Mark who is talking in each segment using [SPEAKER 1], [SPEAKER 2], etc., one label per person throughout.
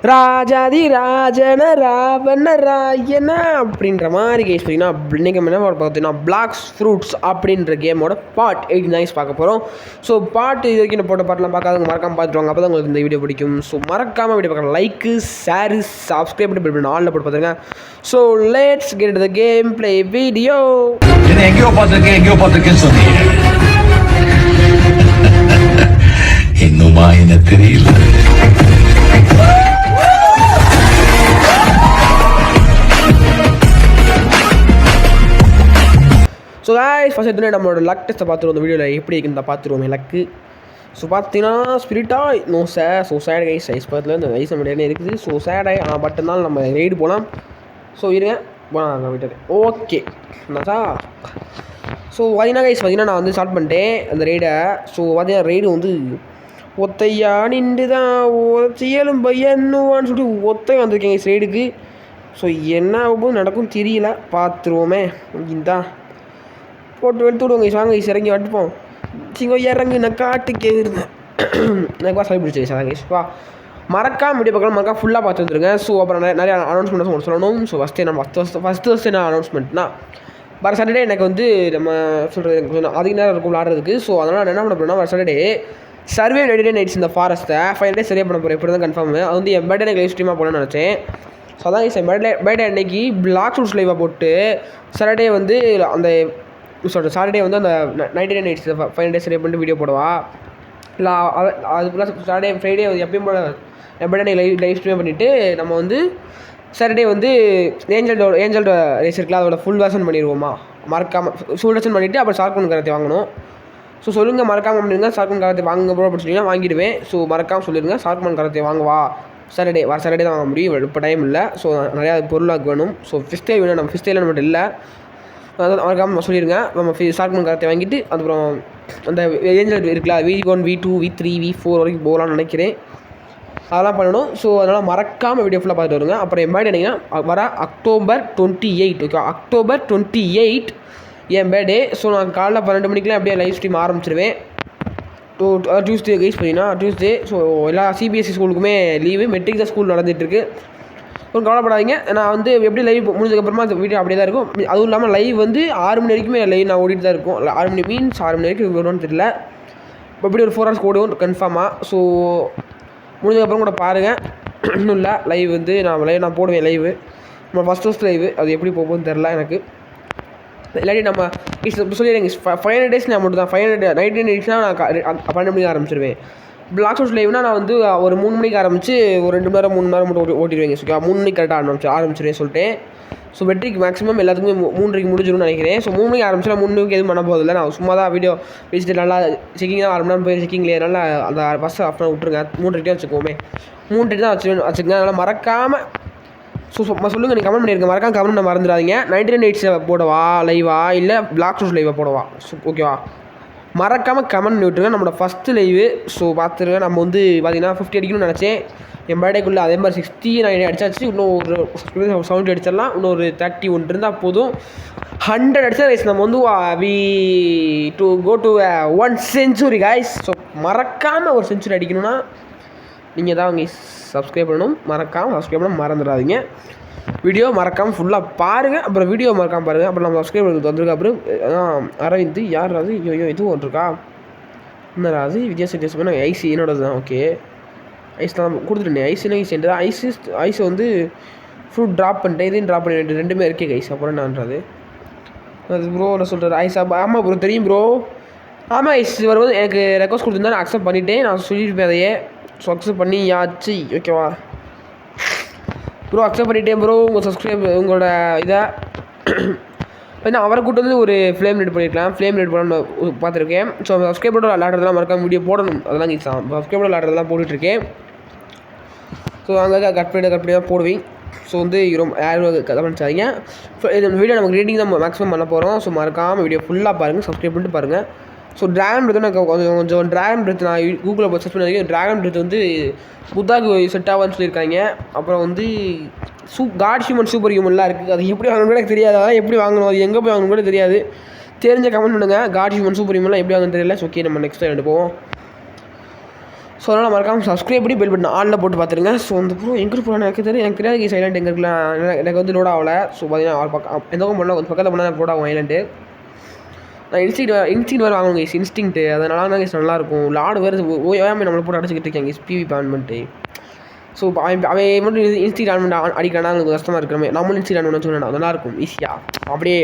[SPEAKER 1] ராஜாதி ராஜன ராவண ராயன அப்படின்ற மாதிரி கேஸ் பார்த்தீங்கன்னா இன்றைக்கி என்ன பார்த்தீங்கன்னா பிளாக்ஸ் ஃப்ரூட்ஸ் அப்படின்ற கேமோட பார்ட் 89 பார்க்க போகிறோம். ஸோ பார்ட் இது வரைக்கும் போட்ட பாட்டெலாம் பார்க்காதவங்க மறக்காமல் பார்த்துருவாங்க. அப்போ தான் உங்களுக்கு இந்த வீடியோ பிடிக்கும். ஸோ மறக்காமல் வீடியோ பார்க்கலாம். லைக்கு ஷேரு சப்ஸ்கிரைப் பண்ணி ஆளில் போட்டு பார்த்துருங்க. So let's get the game play video.
[SPEAKER 2] எங்கேயோ பார்த்துருக்கேன்னு சொன்னீங்க, இன்னுமா என்ன தெரியல.
[SPEAKER 1] ஸோ காய்ஸ் ஃபஸ்ட் எடுத்துகிட்டு நம்மளோட லக் டெஸ்ட்டை பார்த்துருவோம். இந்த வீடியோவில் எப்படி இருக்குன்னு பார்த்துருவோம் லக்கு. ஸோ பார்த்தீங்கன்னா ஸ்பிரிட்டாக no so sad guys ice பக்கத்தில் இந்த ஐஸ் நம்ம இருக்குது. ஸோ சேடாகி பட் இருந்தாலும் நம்ம ரைடு போகலாம். ஸோ இருங்க போனால் நான் விட்டது ஓகே என்னதா. ஸோ பார்த்தீங்கன்னா கைஸ் பார்த்தீங்கன்னா நான் வந்து ஸ்டார்ட் பண்ணிட்டேன் அந்த ரைடை. ஸோ பார்த்தீங்கன்னா ரைடு வந்து ஒத்தையா நின்று தான் ஒத்தையலும் பையன்னுவான்னு சொல்லிட்டு ஒத்தை வந்திருக்கேன் கைஸ் ரைடுக்கு. ஸோ என்ன ஆகும்போது நடக்கும் தெரியல, பார்த்துருவோமே. இந்தா போட்டு எடுத்து விடுவோங்க சாங்க கைஸ், இறங்கி வட்டுப்போம். சிங்க இறங்கி நான் காட்டுக்கே இருந்தேன் எனக்கு சொல்லி பிடிச்சி சாங்க கைஸ். வா மறக்காம வீடியோ பார்க்கலாம், மறக்காம ஃபுல்லாக பார்த்து வந்துருங்க. ஸோ அப்புறம் நிறைய அனௌன்ஸ்மெண்ட் சொல்லணும். ஸோ ஃபஸ்ட்டு என்ன அனௌன்ஸ்மெண்ட்னா வர சாட்டர்டே எனக்கு வந்து நம்ம சொல்கிறது அதிக நேரம் இருக்கும் விளாட்றதுக்கு. ஸோ அதனால் நான் என்ன பண்ண போகிறேன்னா வர சாட்டர்டே சர்வே 99 நைட்ஸ் இந்த ஃபாரஸ்ட்டை 5 days சரியாக பண்ண போகிறேன். இப்படி தான் கன்ஃபார்ம். அது வந்து என் பர்த்டே எனக்கு லைவ் ஸ்ட்ரீமாக போகணும்னு நினச்சேன். ஸோ அதான் என் பர்த்டே அன்னைக்கு பிளாக் ஃப்ரூட்ஸ் லைவாக போட்டு சாட்டர்டே வந்து அந்த சாட்டர்டே வந்து அந்த 99 நைட்ஸ் 5 days சரியாக பண்ணிட்டு வீடியோ போடுவா. இல்லை அதுக்குள்ளே சாட்டர்டே ஃப்ரைடே எப்பயும் போல என் பர்த்டே லைவ் ஸ்ட்ரீம் பண்ணிவிட்டு நம்ம வந்து சாட்டர்டே வந்து ஏஞ்சல் ரேஸ் இருக்குல்ல அதோட ஃபுல் வேர்ஷன் பண்ணிடுவோமா. மறக்காமல் ஃபுல் வேர்ஷன் பண்ணிவிட்டு அப்புறம் ஷார்க்மன் கரத்தை வாங்கணும். ஸோ சொல்லுங்கள் மறக்காமல் பண்ணிடுங்க. ஷார்க்மன் கரத்தை வாங்க ப்ரோ அப்படின்னு சொன்னீங்கன்னா வாங்கிடுவேன். ஸோ மறக்காமல் சொல்லிடுங்க ஷார்க்மன் கரத்தை வாங்குவா. சாட்டர்டே வர சாட்டர்டே தான் வாங்க முடியும், இப்போ டைம் இல்லை. ஸோ நிறையா பொருளாக வேணும். ஸோ ஃபிஸ்டே வேணும், நம்ம ஃபிஸ்டேல நம்மகிட்ட இல்லை. அதான் மறக்காமல் சொல்லிடுங்க. நம்ம ஷார்க்மன் கரத்தை வாங்கிட்டு அதுக்கப்புறம் அந்த ஏஞ்சல் இருக்குல்ல V1 V2 V3 V4 வரைக்கும் போகலான்னு நினைக்கிறேன். அதெல்லாம் பண்ணணும். ஸோ அதனால் மறக்காமல் வீடியோ ஃபுல்லாக பார்த்துட்டு வருங்க. அப்புறம் என் பர்த்டே என்னங்கன்னா வர October 28 ஓகே, October 28 என் பர்த்டே. ஸோ நான் காலைல 12 மணிக்கெலாம் அப்படியே லைவ் ஸ்ட்ரீம் ஆரம்பிச்சிருவேன். டியூஸ்டே கைஸ் பார்த்தீங்கன்னா டியூஸ்டே. ஸோ எல்லா CBSE ஸ்கூலுக்குமே லீவு, மெட்ரிக் தான் ஸ்கூல் நடந்துகிட்ருக்கு. கொஞ்சம் கவலைப்படாதீங்க. நான் வந்து எப்படி லைவ் முடிஞ்சதுக்கப்புறமா அந்த வீடியோ அப்படியே தான் இருக்கும். அதுவும் இல்லாமல் லைவ் வந்து 6 மணி வரைக்குமே லைவ் நான் ஓடிட்டு தான் இருக்கும். 6 மணி மீன்ஸ் 6 மணி வரைக்கும் வரும்னு தெரியல, இப்போ எப்படி ஒரு 4 hours ஓடுவோம் கன்ஃபார்மாக. ஸோ முடிஞ்சதுக்கப்புறம் கூட பாருங்கள். இன்னும் இல்லை லைவ் வந்து நான் போடுவேன் லைவு. நம்ம ஃபஸ்ட் லைவு அது எப்படி போகும்போதுன்னு தெரில எனக்கு. இல்லாட்டி நம்ம சொல்லிடுங்க 500 days நான் மட்டும் தான் 599 daysனால் நான் 12 மணிக்கு ஆரம்பிச்சிருவேன். பிளாக் ஃப்ரூட்ஸ் லைவ்னா நான் வந்து ஒரு 3 மணிக்கு ஆரம்பித்து ஒரு 2 மணி நேரம் 3 மணி நேரம் மட்டும் ஓட்டிடுவேங்க. ஸோ 3 மணிக்கு கரெக்டாக ஆரம்பிச்சிருவேன் சொல்லிட்டேன். ஸோ வெற்றிக்கு மேக்ஸிமம் எல்லாத்துக்குமே 3:30 முடிஞ்சிடும்னு நினைக்கிறேன். ஸோ 3 மணிக்கு ஆரம்பிச்சா 3 மணிக்கு எதுவும் பண்ண போதில்லை. நான் சும்மா தான் வீடியோ பேசிட்டு நல்லா செக்கிங் தான் 1 மணி நேரம் போய் செக்கிங்லேயே நல்லா அந்த ஃபஸ்ட்டு ஆஃப் விட்டுருங்க. 3:30 வச்சுக்கோமே, 3:30 தான் வச்சுக்கோங்க. அதனால் மறக்காமல் சொல்லுங்கள், நீங்கள் கமெண்ட் பண்ணியிருக்கேன். மறக்காம கமெண்ட் பண்ண மறந்துடாதீங்க. 99 நைட்ஸை போடவா லைவா இல்லை பிளாக் ஃப்ரூட்ஸ் லைவாக போடவா? ஓகேவா, மறக்காமல் கமெண்ட் பண்ணி விட்டுருங்க. நம்மளோட ஃபஸ்ட்டு லைவு. ஸோ பார்த்துருங்க. நம்ம வந்து பார்த்திங்கன்னா 50 அடிக்கணும்னு நினச்சேன் என் பர்த்டேக்குள்ளே. அதே மாதிரி 69 அடிச்சாச்சு. இன்னும் ஒரு 70 அடிச்சிடலாம். இன்னும் ஒரு 31 இருந்தால் போதும். 100 அடிச்சா ரைஸ் நம்ம வந்து go to 1 century guys. So மறக்காமல் ஒரு செஞ்சுரி அடிக்கணும்னா நீங்கள் தான் அவங்க சப்ஸ்கிரைப் பண்ணணும். மறக்காமல் சப்ஸ்கிரைப் பண்ண மறந்துடாதீங்க. வீடியோ மறக்காமல் ஃபுல்லாக பாருங்கள். அப்புறம் வீடியோ மறக்காமல் பாருங்கள். அப்புறம் நம்ம சப்ஸ்கிரைப் பண்ணி வந்திருக்கா. அப்புறம் அரவிந்த் யார் ராது? ஐயோ இதுவும் வந்துருக்கா. என்ன ராது? வித்தியாசம் ஐசி என்னோடது தான். ஓகே ஐஸ் தான் கொடுத்துட்டேன். ஐஸ்னா ஐஸ் தான். ஐஸ் வந்து ஃப்ரூட் ட்ராப் பண்ணிட்டேன். இதையும் ட்ராப் பண்ணிட்டு 2மே இருக்கே கைஸ். அப்புறம் என்னன்றது அது ப்ரோ என்ன சொல்கிறது ஐஸ். ஆமாம் ப்ரோ தெரியும் ப்ரோ. ஆமாம் ஐஸ் இவர் வந்து எனக்கு ரெக்வஸ்ட் கொடுத்துருந்தா நான் அக்செப்ட் பண்ணிவிட்டேன். நான் சொல்லியிருப்பேன் அதையே. ஸோ அக்செப்ட் பண்ணி யாச்சு ஓகேவா ப்ரோ, அக்செப்ட் பண்ணிட்டேன் ப்ரோ. உங்களோட இதை ஏன்னா அவரை கூட்டு வந்து ஒரு ஃப்ளேம் ரெடி பண்ணியிருக்கலாம். ஃப்ளேம் ரெடி பண்ணணும்னு பார்த்துருக்கேன். ஸோ சப்ஸ்கிரைபரோட விளாட்றதுலாம் மறக்காம வீடியோ போடணும். அதெல்லாம் சப்ஸ்கிரைபரோட விளாட்றதுலாம் போட்டுட்ருக்கேன். ஸோ அங்கே கட் பண்ணி தான் போடுவேன். ஸோ வந்து யாரும் கதை பண்ணிச்சாதீங்க. இந்த வீடியோ நமக்கு ரீடிங் தான் மேக்ஸிமம் பண்ண போகிறோம். ஸோ மறக்காமல் வீடியோ ஃபுல்லாக பாருங்கள், சப்ஸ்கிரைப் பண்ணிட்டு பாருங்கள். ஸோ ட்ராகன் பிரெத் எனக்கு கொஞ்சம் ட்ராகன் பிரெத் நான் கூகுளில் போய் சர்ச் பண்ணி ட்ராகன் பிரெத் வந்து புத்தாக்கு செட் ஆகும்னு சொல்லியிருக்காங்க. அப்புறம் வந்து காட் ஹியூமன் சூப்பர் ஹியூமன்லாம் இருக்குது. அது எப்படி வாங்கணும் கூட எனக்கு தெரியாது. அதான் எப்படி வாங்கணும், அது எங்கே போய் வாங்கணும் கூட தெரியாது. தெரிஞ்ச கமெண்ட் பண்ணுங்கள். காட் ஹியூமன் சூப்பர் ஹியூமன்லாம் எப்படி வாங்கன்னு தெரியல. ஓகே நம்ம நெக்ஸ்ட் டைம் போவோம். ஸோ அதனால் மறக்காமல் சப்ஸ்கிரைப் பண்ணி பெல் பட்டன் ஆளில் போட்டு பார்த்துருங்க. ஸோ அந்த ப்ரோ எங்கே போகலாம் எனக்கு தெரியாது சைலண்ட் எங்கே இருக்கலாம் எனக்கு வந்து லோட் ஆகலை. ஸோ பார்த்தீங்கன்னா அவர் பக்கம் எந்த பண்ணால் கொஞ்சம் பக்கத்தில் பண்ணால் எனக்கு லோட் ஆகும் ஐலண்டு. நான் இன்ஸ்டிங் வேறு வாங்குவாங்க இன்ஸ்டிங்ட்டு அதனால தான் நல்லாயிருக்கும். லாடு வேறு ஓயாமல் நம்மளை போட்டு அடிச்சுக்கிட்டு இருக்காங்க பிவி பேன் பண்ணிட்டு. ஸோ அவன் மட்டும் இன்ஸ்டிங் அடிக்கிறானா எனக்கு கஷ்டமாக இருக்கிறமே நம்மளும் இன்ஸ்டிங் ஆன் வச்சுக்கணும் நல்லாயிருக்கும் ஈஸியாக அப்படியே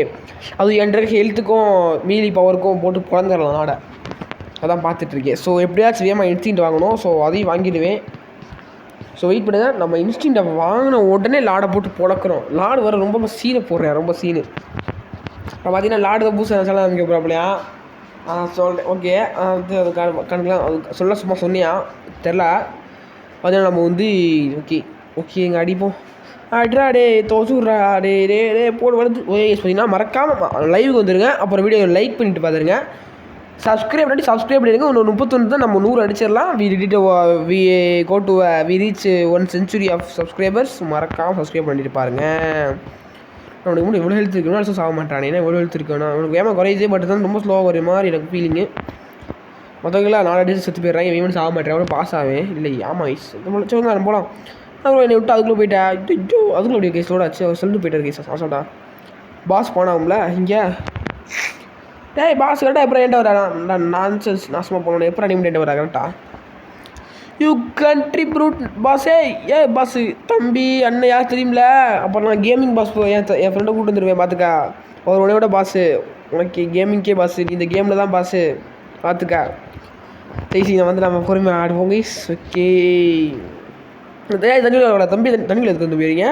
[SPEAKER 1] அது என்ற ஹெல்த்துக்கும் மீலி பவருக்கும் போட்டு பிறந்துடலாம் நாடை. அதான் பார்த்துட்ருக்கேன். ஸோ எப்படியாச்சும் வேகமாக இன்ஸ்டிங் வாங்கணும். ஸோ அதையும் வாங்கிடுவேன். ஸோ வெயிட் பண்ணுங்கள். நம்ம இன்ஸ்டிங் வாங்கின உடனே லாடை போட்டு பொழக்கிறோம். லாடு வர ரொம்ப சீனை போடுறேன் ரொம்ப சீனு. இப்போ பார்த்தீங்கன்னா லாடு தான் பூசை சொல்ல அமைக்க போகிறாப்பலையா சொல்கிறேன். ஓகே அது அது கணக்கெலாம் அது சொல்ல சும்மா சொன்னியா தெரில. பார்த்தீங்கன்னா நம்ம வந்து ஓகே எங்கள் அடிப்போம் அட்ரா டே தோசுட்றா டே போடு வளர்ந்து பார்த்தீங்கன்னா மறக்காமல் லைவுக்கு வந்துடுங்க. அப்புறம் வீடியோ லைக் பண்ணிட்டு பார்த்துருங்க. சப்ஸ்கிரைப் பண்ணிடுங்க. இன்னும் 31 தான் நம்ம 100 அடிச்சிடலாம். We reach 1 century of subscribers. மறக்காமல் சப்ஸ்கிரைப் பண்ணிட்டு பாருங்கள். அவனுக்கு மட்டும் எவ்வளோ ஹெல்த் இருக்கணும் அடிச்சும் சாக மாட்டானே ஏன்னா எவ்வளோ ஹெல்த் இருக்கணும் அவனுக்கு வேமா குறையுது. பட் தான் ரொம்ப ஸ்லோவாக வர மாதிரி எனக்கு ஃபீலிங்கு. மற்றவங்களாம் 4 அடிச்சு செத்து போயிடுறாங்க. இவன் சாக மாட்டேன் எவ்வளோ பாஸ் ஆவேன் இல்லை ஆமாம் ஐஸ் சொல்லுங்க போகலாம். அப்புறம் என்னை விட்டு அதுக்குள்ளே போயிட்டேன். அதுக்குள்ள அப்படியே கேஸோட ஆச்சு அவர் சொல்லிட்டு போயிட்டார் கேஸ் ஆசோட்டா பாஸ் போனாவும்ல இங்கே டேய் பாஸ் கரெக்டாக எப்போ என்கிட்ட வரா நான்சென்ஸ் நாசமாக போனோம் எப்போ அனிமேட் என்கிட்ட வரா கரெக்டா யூ கண்ட்ரி ப்ரூட் பாஸே பாஸு தம்பி அண்ணன் யார் தெரியுமில. அப்புறம் நான் கேமிங் பாஸ் என் ஃப்ரெண்டை கூப்பிட்டு வந்துடுவேன் பார்த்துக்கா. அவர் உனையோட பாஸு உனக்கு கேமிங்கே பாஸு நீ இந்த கேமில் தான் பாஸு பார்த்துக்கா. நான் வந்து நம்ம பொறுமையாக ஆடுவோங்க. ஓகே தண்ணியில் வரக்கூடாது தம்பி. தண்ணியில் எதுக்கு வந்து போயிருங்க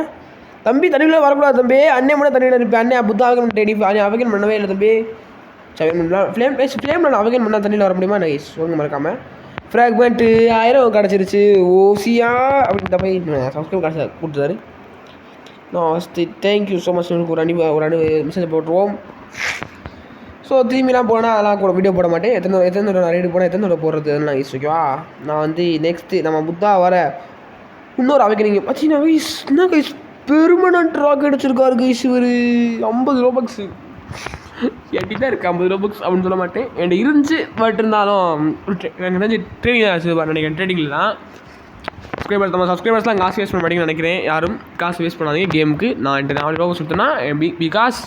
[SPEAKER 1] தம்பி. தண்ணியில் வரக்கூடாது தம்பி. அண்ணன் மட்டும் தண்ணியில் இருப்பேன். அண்ணன் புத்தா அவகன் ரெடி அவகன் பண்ணவே இல்லை தம்பி. ஃப்ளேம் நான் அவகன் பண்ணால் தண்ணியில் வர முடியுமா நைஸ் சொல்லுங்க மறக்காமல். ஃப்ராக்மெண்ட்டு 1000 கிடச்சிருச்சு ஓசியா அப்படின்னு போய் சப்ஸ்கிரைப் கிடச்சா கொடுத்துட்டாரு. நான் தேங்க்யூ ஸோ மச். ஒரு மெசேஜ் போட்டுருவோம். ஸோ திரும்பிலாம் போனால் அதெல்லாம் கூட வீடியோ போட மாட்டேன். எத்தனை நான் ரைடு போனால் எத்தனை போடுறது அதெல்லாம் ஈஸ் ஓகேவா. நான் வந்து நெக்ஸ்ட்டு நம்ம புத்தா வர இன்னொரு அவைக்கனிங்க பார்த்தீங்கன்னா கைஸ் என்ன கைஸ் பெர்மனண்ட் ராக் அடிச்சிருக்காரு கைஸ் இவர் 50 ரோபக்ஸு என்கிட்ட தான் இருக்குது 50 ரோபக்ஸ் அப்படின்னு சொல்ல மாட்டேன் என்கிட்ட இருந்துச்சு. பட் இருந்தாலும் எனக்கு தெரிஞ்சு ட்ரேடிங் தான் ஆச்சு நினைக்கிறேன். ட்ரேடிங்கில் தான் சப்ஸ்கிரைபர்ஸ்லாம் காசு வேஸ்ட் பண்ண மாட்டேங்கன்னு நினைக்கிறேன். யாரும் காசு வேஸ்ட் பண்ணாதீங்க கேமுக்கு. நான் என்கிட்ட 40 ரோபக்ஸ் கொடுத்தேன்னா பிகாஸ்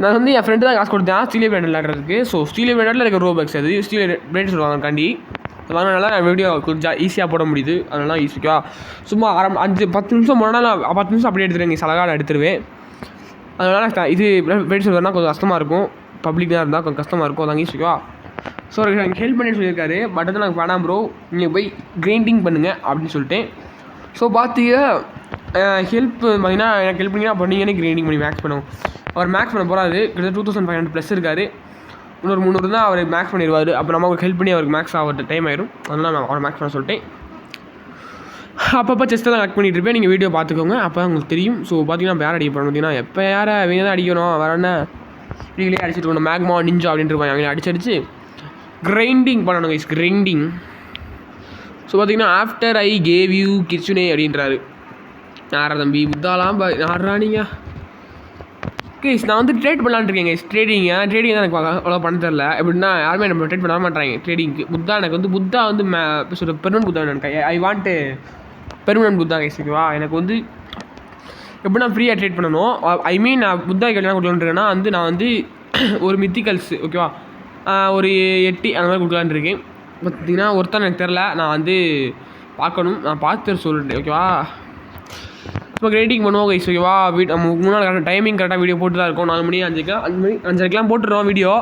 [SPEAKER 1] நான் வந்து என் ஃப்ரெண்டு தான் காசு கொடுத்தேன் ஸ்டீலியோ பிராண்ட் விளையாடுறதுக்கு. ஸோ ஸ்டீலியோ பிராண்டில் எனக்கு ரோபக்ஸ் அது ஸ்டீலியோ பிராண்ட் சொல்லுவாங்க காண்டி அதனால நான் வீடியோ கொஞ்சம் ஈஸியாக போட முடியுது. அதனால ஈஸிக்கா சும்மா 5-10 நிமிஷம் போனால் நான் 10 நிமிஷம் அப்படியே எடுத்துருவேன். சலகாக எடுத்துருவேன். அதனால் இது பிராண்ட் சொல்லுறதுனா கொஞ்சம் கஷ்டமாக இருக்கும். பப்ளிக்காக இருந்தால் கொஞ்சம் கஷ்டமாக இருக்கும். அதாங்க ஈஸிக்கா. ஸோ எனக்கு ஹெல்ப் பண்ணி சொல்லியிருக்காரு. பட் வந்து நாங்கள் வேணாம் ப்ரோ நீங்கள் போய் கிரைண்டிங் பண்ணுங்கள் அப்படின்னு சொல்லிட்டேன். ஸோ பார்த்தீங்க ஹெல்ப் பார்த்தீங்கன்னா எனக்கு ஹெல்ப் பண்ணிங்கன்னா அப்போ நீங்களே கிரைண்டிங் பண்ணி மேக்ஸ் பண்ணுவோம். அவர் மேக்ஸ் பண்ண போகிறாரு. கிட்டத்தட்ட 2500+ இருக்கார். இன்னொரு 300 தான் அவர் மேக்ஸ் பண்ணிடுவார். அப்போ நமக்கு ஹெல்ப் பண்ணி அவருக்கு மேக்ஸ் ஆகிறது டைம் ஆயிடும். அதனால் நான் அவரை மேக்ஸ் பண்ண சொல்லிட்டேன். அப்பப்போ செஸ்ட்டை தான் கலெக்ட் பண்ணிகிட்டு இருப்பேன். நீங்கள் வீடியோ பார்த்துக்கோங்க அப்போ உங்களுக்கு தெரியும். ஸோ பார்த்தீங்கன்னா யார் அடிக்க போகிறோம் பார்த்தீங்கன்னா எப்போ யாரை அவங்க தான் அடிக்கணும் வேறு என்ன நீங்களே அடிச்சுட்டு இருக்கணும். மேக்மா நிஞ்சா அப்படின்ட்டு இருப்பாங்க அவங்களே அடிச்சு கிரைண்டிங் பண்ணணும் கைஸ் கிரைண்டிங். ஸோ பார்த்தீங்கன்னா ஆஃப்டர் ஐ கேவ் யூ கிச்சனே அப்படின்றாரு. யாரா தம்பி புத்தாலாம் யாரா நீங்கள் கைஸ் நான் வந்து ட்ரேட் பண்ணலான்னு இருக்கேன் கைஸ். ட்ரேடிங் தான் எனக்கு அவ்வளோ பண்ண தெரில. எப்படின்னா யாருமே நம்ம ட்ரேட் பண்ண மாட்டாங்க ட்ரேடிங்க்கு. புத்தா எனக்கு வந்து புத்தா வந்து சொல்கிற பெர்மனன்ட் புத்தா எனக்கு I want permanent Buddha guys ஓகேவா. எனக்கு வந்து எப்படின்னா ஃப்ரீயாக ட்ரேட் பண்ணணும். ஐ மீன் நான் புத்தா என்ன கொடுக்கலான்னு இருக்கேன்னா வந்து நான் வந்து ஒரு மித்திக்கல்ஸ் ஓகேவா ஒரு 8 அந்த மாதிரி கொடுக்கலான்னு இருக்கேன். பார்த்தீங்கன்னா ஒருத்தன் எனக்கு தெரில. நான் வந்து பார்க்கணும். நான் பார்த்து சொல்லிட்டேன் ஓகேவா. இப்போ கிரேட்டிங் பண்ணுவோம் கைஸ் ஓகேவா. நம்ம 3 நாள் கரெக்டாக டைமிங் கரெக்டாக வீடியோ போட்டு தான் இருக்கும். 4 மணி 5:30 போட்டுருவோம் வீடியோ.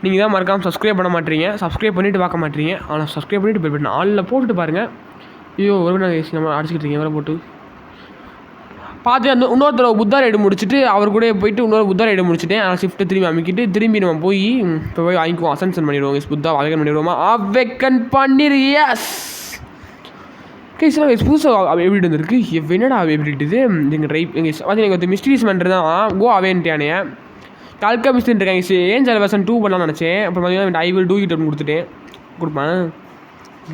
[SPEAKER 1] நீங்கள் தான் மறக்காமல் சப்ஸ்கிரைப் பண்ண மாட்டீங்க. சப்ஸ்கிரைப் பண்ணிவிட்டு பார்க்க மாட்டீங்க. ஆனால் சப்ஸ்கிரைப் பண்ணிவிட்டு போய் பண்ண ஆளில் போட்டுட்டு பாருங்கள். ஐயோ ஒரு நாள் கைஸ் நம்ம அடிச்சுக்கிட்டு இருக்கீங்க வேறு போட்டு பார்த்து அந்த இன்னொருத்தர் புத்தா ரைடு முடிச்சுட்டு அவர் கூட போயிட்டு இன்னொரு புத்தா ரைடு முடிச்சுட்டேன். ஆனால் ஷிஃப்ட்டை திரும்பி அமைக்கிட்டு திரும்பி நம்ம போய் இப்போ போய் வாங்கிக்குவோம். அசன்சன் பண்ணிடுவோம் கைஸ். புத்தா அவேக்கன் பண்ணிடுவோமா அவேக்கன் பண்ணிடு எஸ் கைஸ். நான் புதுசாக எபிலிட்டி வந்துருக்கு. என்னடா எபிலிட்டி இது எங்கள் ட்ரை எங்கள் பார்த்தீங்கன்னா எங்கள் மிஸ்ட்ரிஸ் பண்ணுறது தான் கோ அவேன்ட்டானே கால்கா மிஸ்ட்ரின்னு இருக்காங்க. ஏன் சில வெர்ஷன் 2 பண்ணலாம்னு நினச்சேன். அப்புறம் பார்த்தீங்கன்னா ஐ வில் டூ இட் அப்படின்னு கொடுத்துட்டேன் கொடுப்பேன்.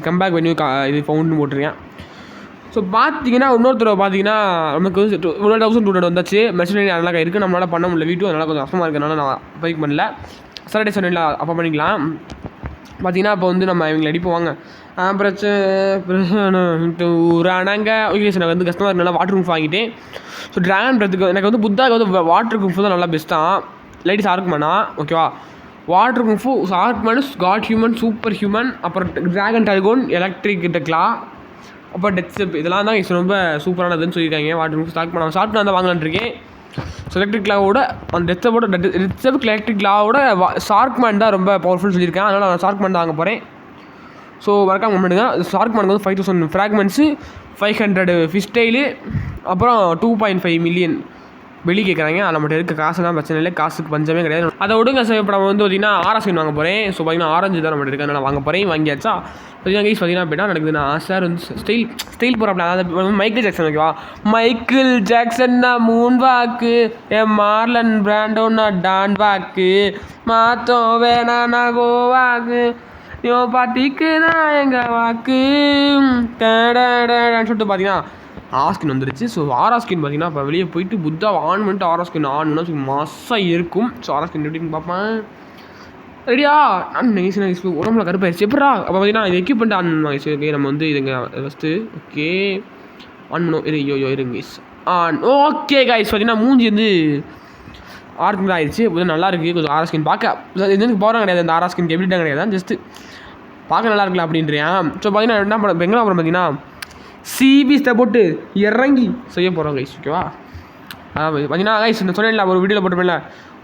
[SPEAKER 1] கம்பேக் வென்யூ இது ஃபவுண்டுன்னு போட்டிருக்கேன். ஸோ பார்த்தீங்கன்னா இன்னொருத்தர் பார்த்தீங்கன்னா நமக்கு வந்து 12,200 வந்தாச்சு. மெஷினரி நல்லா இருக்குது. நம்மளால் பண்ண முடியல வீட்டும் அதனால் கொஞ்சம் கஷ்டமாக இருக்கிறதுனால நான் பைக் பண்ணல. சாட்டர்டே சண்டேல அப்போ பண்ணிக்கலாம். பார்த்தீங்கன்னா இப்போ வந்து நம்ம இவங்களை அடிப்போவாங்க பிரச்சனை ஊரானாங்க. ஓகே சார், நான் வந்து கஸ்டமர் நல்லா வாட்டர் ப்ரூஃப் வாங்கிட்டேன். ஸோ ட்ராகன் பிரத்துக்கு எனக்கு வந்து புத்தாவுக்கு வந்து வாட்டர் ப்ரூஃப் தான் நல்லா பெஸ்ட்டாக இல்லாட்டி சார்க்மேனா. ஓகேவா, water proof sharkman, god human, super human, அப்புறம் ட்ராகன் டால்கோன், எலக்ட்ரிக் டெக்லா, அப்புறம் டெத் ஸ்டெப், இதெல்லாம் தான் ரொம்ப சூப்பரானதுன்னு சொல்லியிருக்காங்க. வாட்டர் ப்ரூஃப் சார்க்மேன் சார்க்மேன் தான் வாங்கலான்னு இருக்கேன். ஸோ எலக்ட்ரிக் லாவோட அந்த டெத் ஸ்டெப் எலக்ட்ரிக் லாவோட சார்க்மேன் தான் ரொம்ப பவர்ஃபுல் சொல்லியிருக்கேன். அதனால் நான் சார்க்மேன் தான் வாங்க போகிறேன். ஸோ மறக்காம கமெண்ட்டுங்க. சார்க்மேனுக்கு வந்து 5000 ஃப்ராக்மெண்ட்ஸு, 500 ஃபிஷ் டெய்லு, அப்புறம் 2.5 மில்லியன் வெளியே கேட்குறாங்க. அதில் மட்டும் இருக்க காசு தான் பிரச்சனை இல்லை, காசுக்கு பஞ்சமே கிடையாது. அதை விடுங்க சார். இப்போ நம்ம வந்து பார்த்திங்கன்னா ஆரஸ்கின் வாங்க போகிறேன். ஸோ பார்த்திங்கன்னா ஆரஞ்சு தான் நம்ம இருக்குது, அதனால் வாங்க போகிறேன். வாங்கியாச்சா பார்த்திங்கன்னா கைஸ் பார்த்திங்கன்னா அப்படின்னா நடக்குது. சார் வந்து ஸ்டைல் போகிறாப்ல, அதாவது மைக்கேல் ஜாக்சன். ஓகேவா, மைக்கேல் ஜாக்சன்னா மூன் வாக்கு, என் மார்லன் பிராண்டோன்னா டான் வாக்கு, மாத்தம் வேணான்னா கோவாக்கு, யோ பாட்டிக்கு தான் எங்கள் வாக்கு சொல்லிட்டு பார்த்தீங்கன்னா ஆஸ்கின் வந்துருச்சு. ஸோ ஆராஸ்கின் பார்த்தீங்கன்னா இப்போ வெளியே போயிட்டு புத்தா ஆன் பண்ணிட்டு ஆராஸ்கின் ஆன்னா மாசாக இருக்கும். ஸோ ஆராஸ்கின் எப்படின்னு பார்ப்பேன். ரெடியா நான் நெக்ஸ்ட் உடம்புல கருப்பாயிருச்சு எப்படா. அப்போ பார்த்தீங்கன்னா இது எக்யூப்மெண்ட் ஆன் ஆகிடுச்சு. ஓகே, நம்ம வந்து இதுங்க ஃபஸ்ட்டு ஓகே ஆன் பண்ணுவோம். இருங்க கைஸ் ஆன். ஓகே கைஸ் பார்த்தீங்கன்னா மூஞ்சி வந்து ஆர்க்கு ஆயிடுச்சு. கொஞ்சம் நல்லா இருக்குது. கொஞ்சம் ஆராஸ்கின் பார்க்க இது போகிறோம் கிடையாது. அந்த ஆராஸ்கின் எபிலிட்டி கிடையாது, ஜஸ்ட்டு பார்க்க நல்லா இருக்கலாம் அப்படின்றியான். ஸோ பார்த்தீங்கன்னா என்ன பண்ண பெங்களா அப்புறம் பார்த்தீங்கன்னா சிபிஸ்ட்டை போட்டு இறங்கி செய்ய போகிறோம் கைஸ். ஓகேவா, பார்த்தீங்கன்னா கைஸ் நான் சொன்னேன்ல ஒரு வீடியோவில் போட்டுப்பேன்ல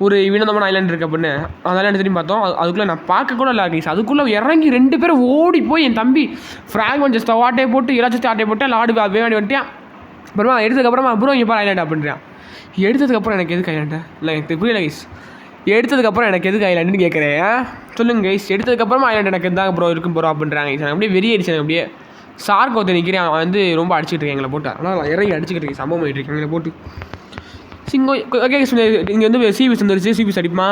[SPEAKER 1] ஒரு வினோதமான ஐலாண்ட் இருக்குது அப்படின்னு. அந்த ஐலாண்டு திரும்பி பார்த்தோம். அதுக்குள்ளே நான் பார்க்க கூட இல்லை கைஸ். அதுக்குள்ளே இறங்கி 2 பேரும் ஓடி போய் என் தம்பி ஃப்ராக்மெண்ட் ஜஸ்ட் ஆட்டையை போட்டு எல்லாச்சும் ஆட்டையை போட்டு லாடு வேண்டி வந்துட்டேன். அப்புறமா எடுத்ததுக்கப்புறமா அப்புறம் இங்கே பாரு ஐலாண்ட் அப்படின்றான். எடுத்ததுக்கப்புறம் எனக்கு எதுக்கு ஐலாண்டு இல்லை, எனக்கு புரியல கைஸ். எடுத்ததுக்கப்புறம் எனக்கு எதுக்கு ஐலாண்டுன்னு கேட்குறேன். சொல்லுங்கள் கைஸ். எடுத்ததுக்கப்புறமா ஐலாண்ட் எனக்கு எதாக ப்ரோ இருக்கும் ப்ரோ அப்படின்றாங்க கைஸ். அப்படியே வெறியாயிடுச்சு. எனக்கு அப்படியே சார்க்கு ஒருத்தர் நிற்கிறேன். அவன் வந்து ரொம்ப அடிச்சுட்டு இருக்கேன் எங்களை போட்டு. ஆனால் நான் இறங்கி அடிச்சுக்கிட்டு இருக்கேன், சம்பவம் பண்ணிட்டு இருக்கேன் எங்களை போட்டு. சிங்கம் ஓகே இங்கே வந்து சிபிஎஸ் வந்துருச்சு. சிபிஎஸ் அடிப்புமா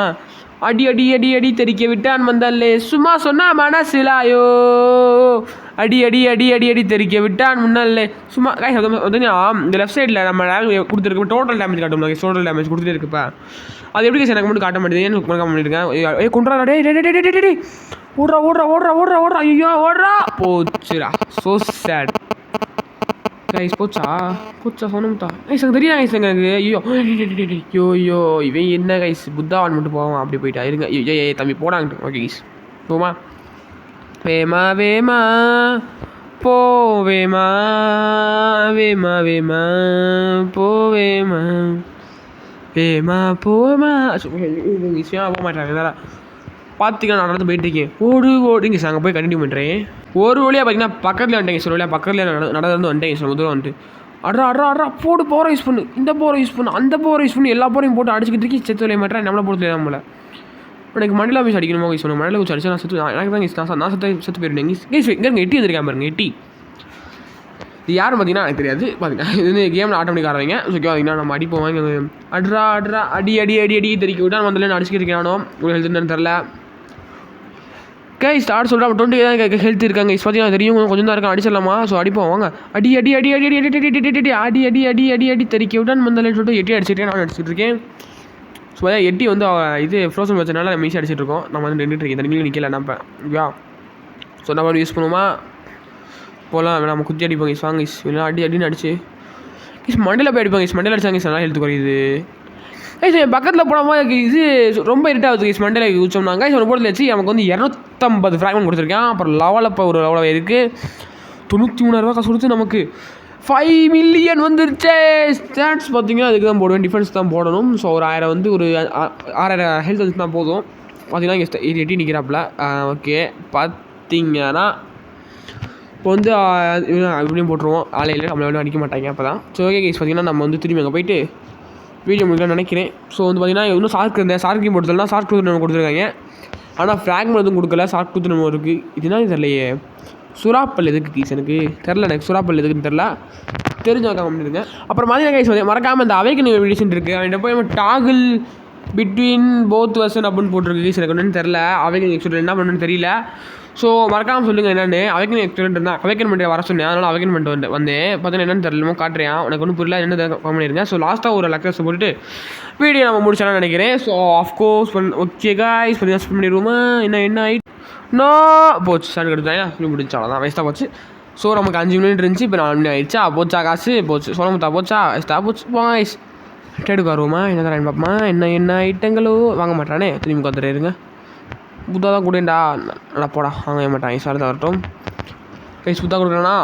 [SPEAKER 1] அடி அடி அடி அடி தெரிக்க விட்டான் வந்தாலே சும்மா சொன்னா மனசிலாயோ அடி அடி அடி அடி அடி தெரிக்க விட்டான் முன்னாலே சும்மா கைஸ். வந்து இந்த லெஃப்ட் சைடில் நம்ம கொடுத்துருக்கு டோட்டல் டேமேஜ் காட்டும். டோட்டல் டேமேஜ் கொடுத்துட்டே இருக்குப்பா. அது எப்படி எனக்கு மட்டும் காட்ட மாட்டேது, ஏன்னு மறக்காம பண்ணியிருக்கேன். ஏ கொண்டுறா டே ஓடுறா ஓடுறா ஓடுறா ஓடுறா ஓடுறா ஐயோ ஓடுறா போச்சுரா. So sad guys. போச்சா சொன்னமுட்டா கைஸ். எனக்கு தெரியாது கைஸ். எனக்கு ஐயோ இவன் என்ன கைஸ் புத்தாவான் மட்டும் போவான் அப்படி போயிட்டா. இருங்க ஐயோ தம்பி போடாங்கிட்டு. ஓகே கைஸ் போமா வேமா வேமா போவேமா வேமா வேமா போவேமா வேமா போவேமா விஷயம் போக மாட்டாங்க. பார்த்திங்கன்னா நான் நடந்து போயிட்டுருக்கேன். ஓடுங்க சார். அங்கே போய் கண்டினியூ பண்ணுறேன். ஒரு வழியாக பார்த்தீங்கன்னா பக்கத்தில் வந்துட்டேங்க சார். வழியாக பக்கத்தில் நடந்து வந்துட்டேங்க சார். முதல்ல வந்துட்டு அட்ரா போடு போரை யூஸ் பண்ணு, இந்த போரை யூஸ் பண்ணு, அந்த போரை யூஸ் பண்ணி எல்லா போரையும் போட்டு அடிச்சுக்கிட்டு இருக்கி செத்து விளைய மாட்டேன். நம்மளை போட்டு நம்மளை எனக்கு மண்டல வச்சு அடிக்கணுமா கைஸ். சொன்ன மண்டல வச்சு அடிச்சா நான் செத்து எனக்கு தான் நான் செத்து போயிருந்தேன் கைஸ். இங்கே எட்டி வந்துருக்கேன் பாருங்க. எட்டி இது யாரும் பார்த்தீங்கன்னா எனக்கு தெரியாது. பார்த்தீங்கன்னா இது வந்து கேமில் ஆட்டோமேட்டிக் ஆடுறவங்க. ஸோ பார்த்தீங்கன்னா நம்ம அடிப்போம் வாங்கி அட்ரா அடி அடி அடி அடி தெரிக்க விட்டா வந்தல நான் அடிச்சுக்கிட்டு இருக்கேன். ஒரு ஹெல்த் என்னன்னு தெரில கைஸ். ஸ்டார்ட் சொல்கிறேன் 20 தான் ஹெல்த் இருக்காங்க கைஸ். பார்த்தீங்கன்னா தெரியும் கொஞ்சம் தான் இருக்கான். அடிச்சிடலாமா? ஸோ அடிப்போம் வாங்க. அடி அடி அடி அடி அடி அடி அடி அடி அடி அடி அடி அடி அடி தெரிக்க விட்டான்னு வந்தாலும் சொல்லிட்டு எட்டி அடிச்சிருக்கேன். நான் அடிச்சுட்டு இருக்கேன். ஸோ எட்டி வந்து இது ஃப்ரோசன் வச்சனால நம்ம ஈஸியாக அடிச்சிட்டு இருக்கோம். நம்ம வந்து நின்றுட்டு இருக்கேன். தண்ணியில் நிற்கல நம்ம. ஓகேவா, ஸோ நம்ம யூஸ் பண்ணுவோமா போகலாம். நம்ம குத்தி அடிப்போம் கைஸ். வாங்க கைஸ். இல்லை அடி அடின்னு அடிச்சு கைஸ் மண்டையில் போய் அடிப்போம் கைஸ். மண்டையில் அடிச்சாங்க கைஸ். நல்லா ஹெல்த் குறையுது கைஸ். என் பக்கத்தில் போனோம் இது ரொம்ப இருட்டாகுது கைஸ். மண்டையில் யூச்சோம்னாங்க கைஸ். ஒரு போட்டில் வச்சு நமக்கு வந்து 250 ஃப்ராக்மெண்ட் கொடுத்துருக்கேன். அப்புறம் லெவலில் இப்போ ஒரு லெவலில் இருக்குது 93,000 காசு கொடுத்து நமக்கு 5 மில்லியன் வந்துருச்சு. ஸ்டாட்ஸ் பார்த்தீங்கன்னா அதுக்கு தான் போடுவேன். டிஃபென்ஸ் தான் போடணும். ஸோ ஒரு 1000 வந்து ஒரு 6000 ஹெல்த் வந்து தான் போதும். பார்த்தீங்கன்னா இங்கே எட்டி நிற்கிறாப்புல. ஓகே பார்த்தீங்கன்னா இப்போ வந்து இப்படியும் போட்டுருவோம். ஆலையில் நம்மளை வந்து அடிக்க மாட்டாங்க அப்போ தான். ஸோ ஓகே கைஸ் பார்த்தீங்கன்னா நம்ம வந்து திரும்பி அங்கே போயிட்டு வீடியோ முடிக்கலாம்னு நினைக்கிறேன். ஸோ வந்து பார்த்தீங்கன்னா இன்னும் சார்க் இருந்தேன். சார்க்கையும் போட்டுலாம் சார்க் டூத் நம்ம கொடுத்துருக்காங்க. ஆனால் ஃப்ராக்மெண்ட் எதுவும் கொடுக்கல. சார்க் டூத் நம்ம இருக்குது. இதுதான் தெரியலையே. சுறாப்பல் எதுக்கு கைஸ் எனக்கு தெரில. எனக்கு சுறாப்பல் எதுக்குன்னு தெரில. தெரிஞ்சவங்க பண்ணிடுங்க. அப்புறம் மாதிரி கைஸ் மறக்காமல் இந்த அவேக்கனிங் எடிஷன் இருக்குது. அவன்கிட்ட போய் நம்ம டாகிள் பிட்வீன் போத் வெர்ஷன் அப்படின்னு போட்டிருக்கு கைஸ். எனக்கு என்னென்னு தெரில. அவேக்கனிங் எக்ஸ்பீரியன்ஸ் என்ன பண்ணுன்னு தெரியல. ஸோ மறக்காமல் சொல்லுங்கள் என்னென்னு. அவேக்கனிங் எக்ஸ்பீரியன்ஸ் இருந்தால் அவேக்கன் பண்ணிட்டு வர சொன்னேன். அதனால் அவேக்கன் பண்ணிட்டு வந்தேன். பார்த்தீங்கன்னா என்னென்னு தெரியலமோ காட்டுறேன். எனக்கு ஒன்றும் புரியல. என்ன பண்ணிடுங்க. ஸோ லாஸ்ட்டாக ஒரு லக்கர்ஸ் போட்டுட்டு வீடியோ நம்ம முடிச்சாலும் நினைக்கிறேன். ஸோ ஆஃப்கோர்ஸ் ஓகே கைஸ் பண்ணிடுவோமா என்ன ஆகிட்டு போச்சு சார் எடுத்தாங்க சொல்லி முடிச்சாலும் தான் வேஸ்ட்டாக போச்சு. ஸோ நமக்கு 5 மினிட் இருந்துச்சு, இப்போ 4 மினிட் ஆயிடுச்சா, போச்சா காசு போச்சு, சொல்ல முத்தா போச்சா வேஸ்ட்டாக போச்சு. பாய்ஸ் டேடுக்கு வருவோமா என்ன தரேன் பார்ப்போமா, என்ன ஐட்டங்களோ வாங்க மாட்டானே, திரும்பி வந்துடுங்க. புத்தா தான் கொடுண்டா, நல்லா போடா வாங்க மாட்டான் சார் தான் வரட்டும். கைஸ் புத்தா கொடுக்குறேன்னா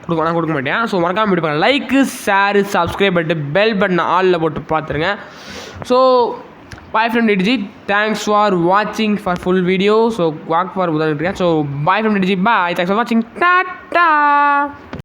[SPEAKER 1] கொடுக்க மாட்டேன். ஸோ மறக்காமல் வீடியோ பாருங்கள், லைக்கு ஷேரு சப்ஸ்கிரைப் பண்ணிட்டு பெல் பட்டன் ஆலில் போட்டு பார்த்துருங்க. So bye from DG, thanks for வாட்சிங் ஃபார் ஃபுல் வீடியோ. ஸோ வாக் ஃபார் புதான் இருக்கேன். So bye from DG, bye, thanks for வாட்சிங், டாட்டா.